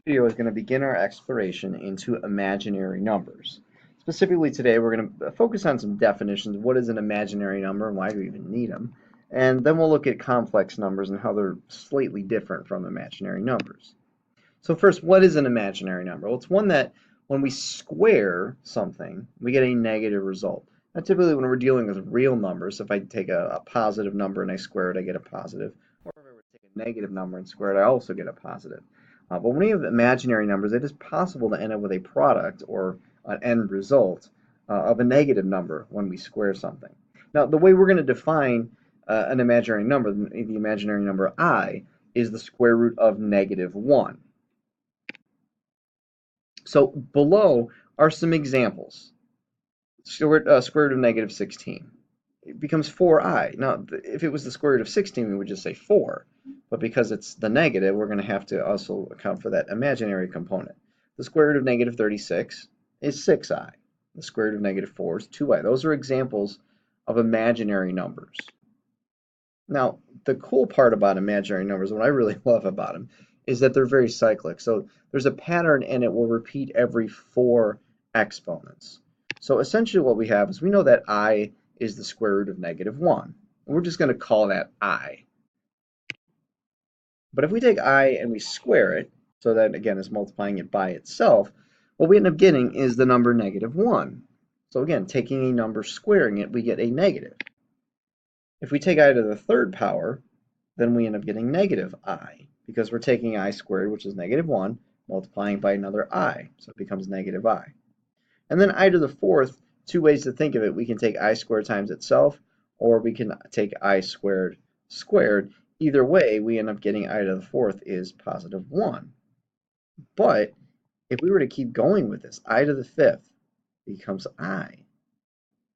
Video is going to begin our exploration into imaginary numbers. Specifically today, we're going to focus on some definitions. What is an imaginary number and why do we even need them? And then we'll look at complex numbers and how they're slightly different from imaginary numbers. So first, what is an imaginary number? Well, it's one that when we square something, we get a negative result. Now, typically when we're dealing with real numbers, if I take a positive number and I square it, I get a positive. Or if I were to take a negative number and square it, I also get a positive. But when we have imaginary numbers, it is possible to end up with a product or an end result of a negative number when we square something. Now, the way we're going to define an imaginary number, the imaginary number I, is the square root of -1. So below are some examples. Square root of -16. It becomes 4i. Now, if it was the square root of 16, we would just say 4. But because it's the negative, we're going to have to also account for that imaginary component. The square root of -36 is 6i. The square root of -4 is 2i. Those are examples of imaginary numbers. Now, the cool part about imaginary numbers, what I really love about them, is that they're very cyclic. So there's a pattern and it will repeat every 4 exponents. So essentially what we have is we know that I is the square root of -1. We're just going to call that I. But if we take I and we square it, so that again is multiplying it by itself, what we end up getting is the number -1. So again, taking a number, squaring it, we get a negative. If we take I to the third power, then we end up getting -I, because we're taking I squared, which is -1, multiplying by another I, so it becomes -I. And then I to the fourth, two ways to think of it. We can take I squared times itself, or we can take I squared squared. Either way, we end up getting I to the fourth is +1. But if we were to keep going with this, I to the fifth becomes I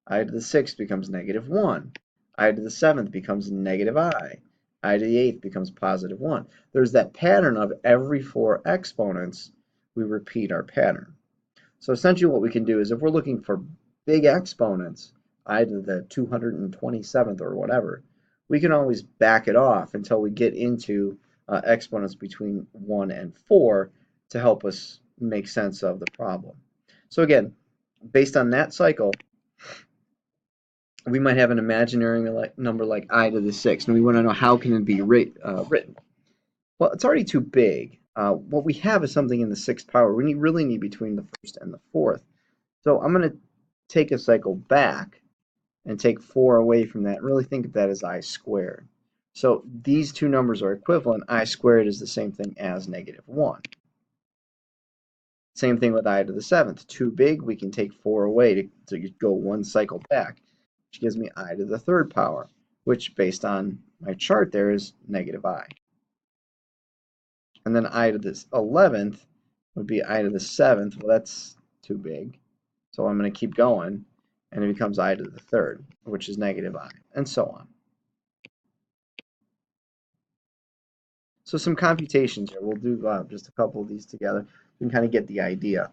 to the sixth becomes -1. I to the seventh becomes I to the eighth becomes +1. There's that pattern of every 4 exponents, we repeat our pattern. So essentially what we can do is if we're looking for big exponents, I to the 227th or whatever, we can always back it off until we get into exponents between 1 and 4 to help us make sense of the problem. So again, based on that cycle, we might have an imaginary number like I to the 6th, and we want to know how can it be written. Well, it's already too big. What we have is something in the 6th power. We really need between the 1st and the 4th. So I'm going to take a cycle back and take 4 away from that. Really think of that as I squared. So these two numbers are equivalent. I squared is the same thing as -1. Same thing with I to the 7th. Too big, we can take 4 away to go one cycle back, which gives me I to the 3rd power, which based on my chart there is -I. And then I to the 11th would be I to the 7th. Well, that's too big. So I'm going to keep going, and it becomes I to the 3rd, which is -I, and so on. So some computations here. We'll do just a couple of these together. You can kind of get the idea.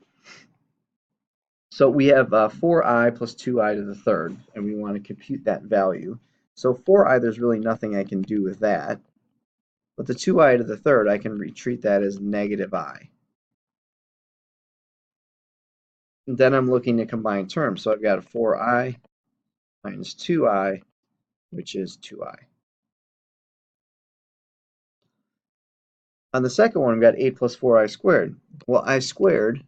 So we have 4i plus 2i to the 3rd, and we want to compute that value. So 4i, there's really nothing I can do with that. But the 2i to the 3rd, I can retreat that as -I. And then I'm looking to combine terms. So I've got a 4i minus 2i, which is 2i. On the second one, we've got 8 plus 4i squared. Well, I squared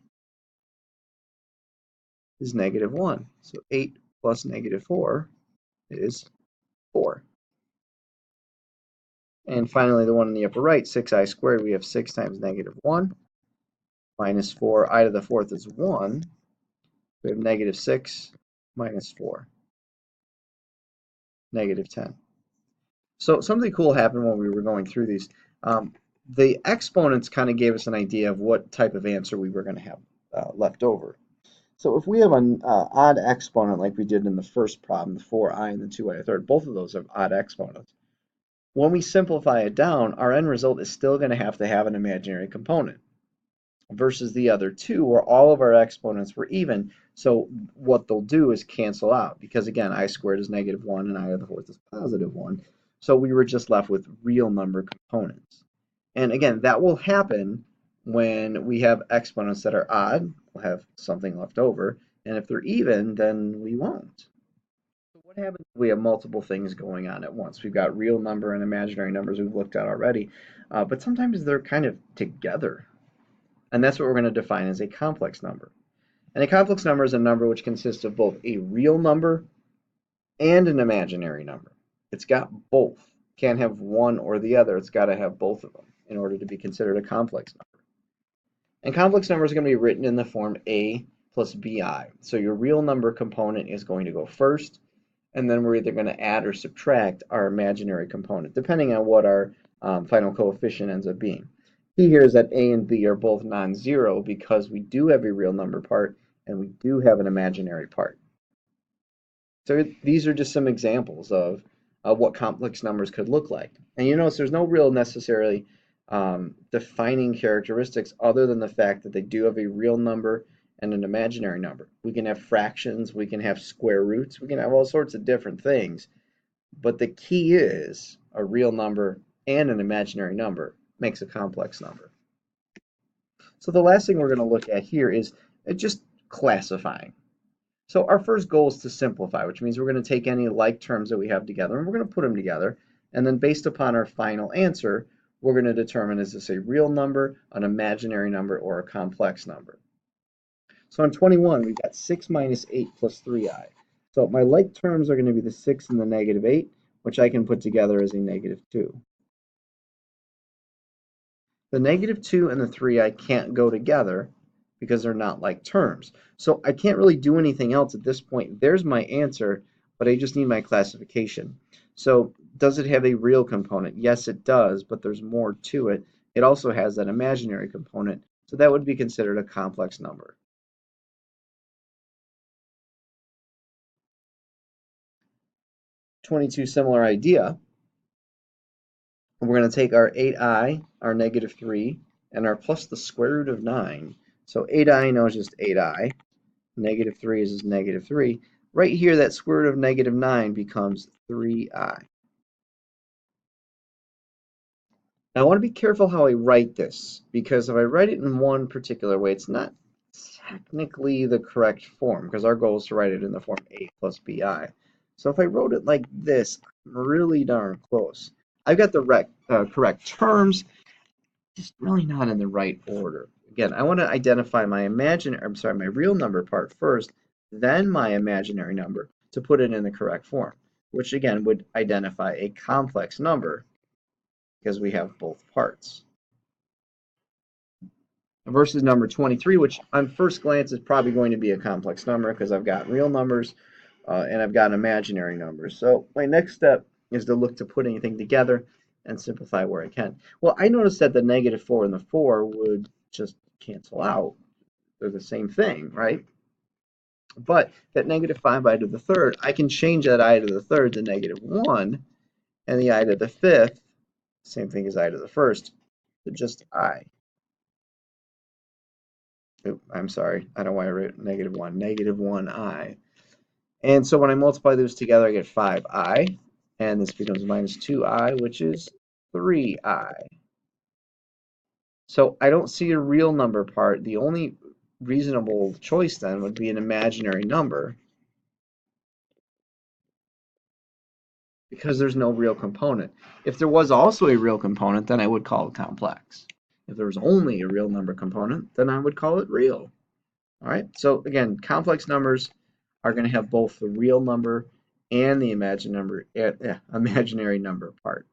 is -1. So 8 plus -4 is 4. And finally, the one in the upper right, 6i squared, we have 6 times -1 minus 4. I to the 4th is 1. We have -6 minus 4, -10. So something cool happened when we were going through these. The exponents kind of gave us an idea of what type of answer we were going to have left over. So if we have an odd exponent like we did in the first problem, the 4i and the 2i to the 3rd, both of those have odd exponents. When we simplify it down, our end result is still going to have an imaginary component versus the other two where all of our exponents were even. So what they'll do is cancel out because again, I squared is -1 and I to the 4th is +1. So we were just left with real number components. And again, that will happen when we have exponents that are odd, we'll have something left over. And if they're even, then we won't. So what happens if we have multiple things going on at once? We've got real number and imaginary numbers we've looked at already, but sometimes they're kind of together. And that's what we're going to define as a complex number. And a complex number is a number which consists of both a real number and an imaginary number. It's got both. Can't have one or the other. It's got to have both of them in order to be considered a complex number. And complex numbers are going to be written in the form a plus bi. So your real number component is going to go first, and then we're either going to add or subtract our imaginary component, depending on what our final coefficient ends up being. Key here is that a and b are both non-zero because we do have a real number part and we do have an imaginary part. So these are just some examples of what complex numbers could look like. And you notice there's no real necessarily defining characteristics other than the fact that they do have a real number and an imaginary number. We can have fractions, we can have square roots, we can have all sorts of different things. But the key is a real number and an imaginary number makes a complex number. So the last thing we're going to look at here is just classifying. So our first goal is to simplify, which means we're going to take any like terms that we have together and we're going to put them together. And then based upon our final answer, we're going to determine is this a real number, an imaginary number, or a complex number. So on 21, we've got 6 minus 8 plus 3i. So my like terms are going to be the 6 and the negative 8, which I can put together as a negative 2. The negative 2 and the 3i can't go together because they're not like terms. So I can't really do anything else at this point. There's my answer, but I just need my classification. So does it have a real component? Yes, it does, but there's more to it. It also has that imaginary component, so that would be considered a complex number. '22, similar idea. We're going to take our 8i, our negative 3, and our plus the square root of 9. So 8i knows just 8i. Negative 3 is just negative 3. Right here, that square root of negative 9 becomes 3i. Now, I want to be careful how I write this, because if I write it in one particular way, it's not technically the correct form, because our goal is to write it in the form a plus bi. So if I wrote it like this, I'm really darn close. I've got the correct terms, just really not in the right order. Again, I want to identify my real number part first, then my imaginary number to put it in the correct form, which again would identify a complex number because we have both parts. Versus number 23, which on first glance is probably going to be a complex number because I've got real numbers and I've got imaginary numbers. So my next step is to look to put anything together and simplify where I can. Well, I noticed that the negative 4 and the 4 would just cancel out. They're the same thing, right? But that negative 5i to the third, I can change that I to the third to negative 1, and the I to the fifth, same thing as I to the first, to just I. Oop, I'm sorry, I don't know why I wrote negative 1, negative 1i. And so when I multiply those together, I get 5i, and this becomes minus 2i, which is 3i. So I don't see a real number part. The only reasonable choice then would be an imaginary number because there's no real component. If there was also a real component, then I would call it complex. If there was only a real number component, then I would call it real. All right, so again, complex numbers are going to have both the real number and the imaginary number part.